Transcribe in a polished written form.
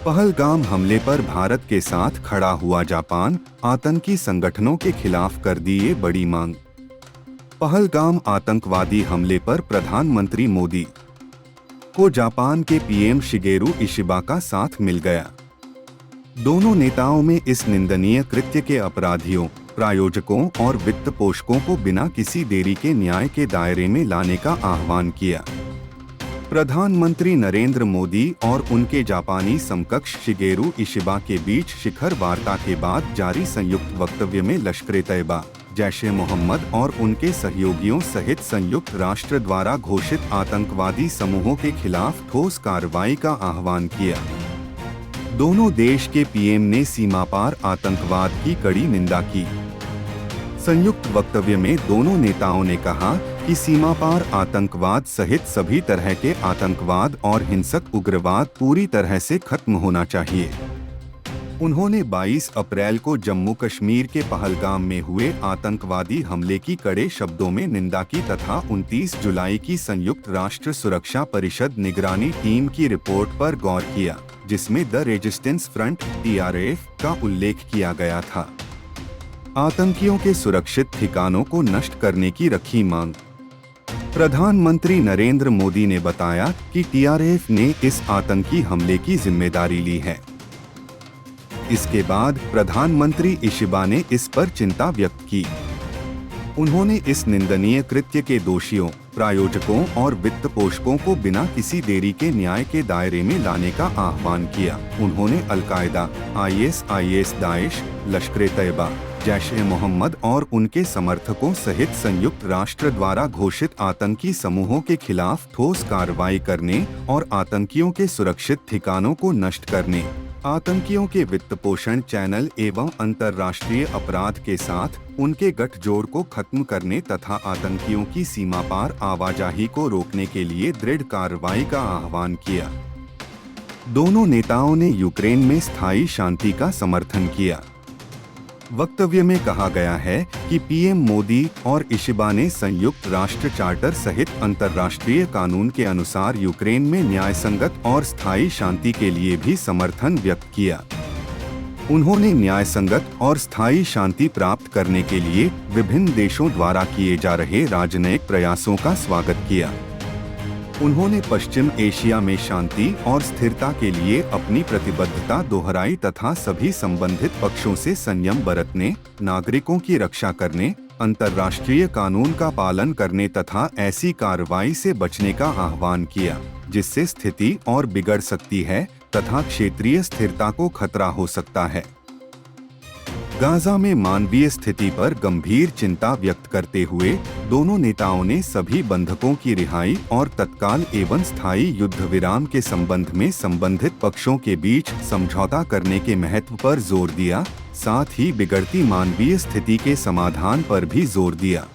पहलगाम हमले पर भारत के साथ खड़ा हुआ जापान, आतंकी संगठनों के खिलाफ कर दिए बड़ी मांग। पहलगाम आतंकवादी हमले पर प्रधानमंत्री मोदी को जापान के पीएम शिगेरू इशिबा का साथ मिल गया। दोनों नेताओं में इस निंदनीय कृत्य के अपराधियों, प्रायोजकों और वित्त पोषकों को बिना किसी देरी के न्याय के दायरे में लाने का आह्वान किया। प्रधानमंत्री नरेंद्र मोदी और उनके जापानी समकक्ष शिगेरू इशिबा के बीच शिखर वार्ता के बाद जारी संयुक्त वक्तव्य में लश्कर-ए-तैयबा, जैश-ए-मोहम्मद और उनके सहयोगियों सहित संयुक्त राष्ट्र द्वारा घोषित आतंकवादी समूहों के खिलाफ ठोस कार्रवाई का आह्वान किया। दोनों देश के पीएम ने सीमापार आतंकवाद की कड़ी निंदा की। संयुक्त वक्तव्य में दोनों नेताओं ने कहा कि सीमापार आतंकवाद सहित सभी तरह के आतंकवाद और हिंसक उग्रवाद पूरी तरह से खत्म होना चाहिए। उन्होंने 22 अप्रैल को जम्मू कश्मीर के पहलगाम में हुए आतंकवादी हमले की कड़े शब्दों में निंदा की तथा 29 जुलाई की संयुक्त राष्ट्र सुरक्षा परिषद निगरानी टीम की रिपोर्ट पर गौर किया, जिसमें द रेजिस्टेंस फ्रंट (TRF) का उल्लेख किया गया था। आतंकियों के सुरक्षित ठिकानों को नष्ट करने की रखी मांग। प्रधानमंत्री नरेंद्र मोदी ने बताया कि TRF ने इस आतंकी हमले की जिम्मेदारी ली है। इसके बाद प्रधानमंत्री इशिबा ने इस पर चिंता व्यक्त की। उन्होंने इस निंदनीय कृत्य के दोषियों, प्रायोजकों और वित्त पोषकों को बिना किसी देरी के न्याय के दायरे में लाने का आह्वान किया। उन्होंने al Qaeda, ISIS, Daesh, Lashkar-e-Taiba, Jaish-e-Mohammed और उनके समर्थकों सहित संयुक्त राष्ट्र द्वारा घोषित आतंकी समूहों के खिलाफ ठोस कार्रवाई करने और आतंकियों के सुरक्षित ठिकानों को नष्ट करने, आतंकियों के वित्त पोषण चैनल एवं अंतर्राष्ट्रीय अपराध के साथ उनके गठजोड़ को खत्म करने तथा आतंकियों की सीमा पार आवाजाही को रोकने के लिए दृढ़ कार्रवाई का आह्वान किया। दोनों नेताओं ने यूक्रेन में स्थायी शांति का समर्थन किया। वक्तव्य में कहा गया है कि पीएम मोदी और इशिबा ने संयुक्त राष्ट्र चार्टर सहित अंतर्राष्ट्रीय कानून के अनुसार यूक्रेन में न्यायसंगत और स्थायी शांति के लिए भी समर्थन व्यक्त किया। उन्होंने न्यायसंगत और स्थायी शांति प्राप्त करने के लिए विभिन्न देशों द्वारा किए जा रहे राजनयिक प्रयासों का स्वागत किया। उन्होंने पश्चिम एशिया में शांति और स्थिरता के लिए अपनी प्रतिबद्धता दोहराई तथा सभी संबंधित पक्षों से संयम बरतने, नागरिकों की रक्षा करने, अंतर्राष्ट्रीय कानून का पालन करने तथा ऐसी कार्रवाई से बचने का आह्वान किया जिससे स्थिति और बिगड़ सकती है तथा क्षेत्रीय स्थिरता को खतरा हो सकता है। गाजा में मानवीय स्थिति पर गंभीर चिंता व्यक्त करते हुए दोनों नेताओं ने सभी बंधकों की रिहाई और तत्काल एवं स्थायी युद्ध विराम के संबंध में संबंधित पक्षों के बीच समझौता करने के महत्व पर जोर दिया, साथ ही बिगड़ती मानवीय स्थिति के समाधान पर भी जोर दिया।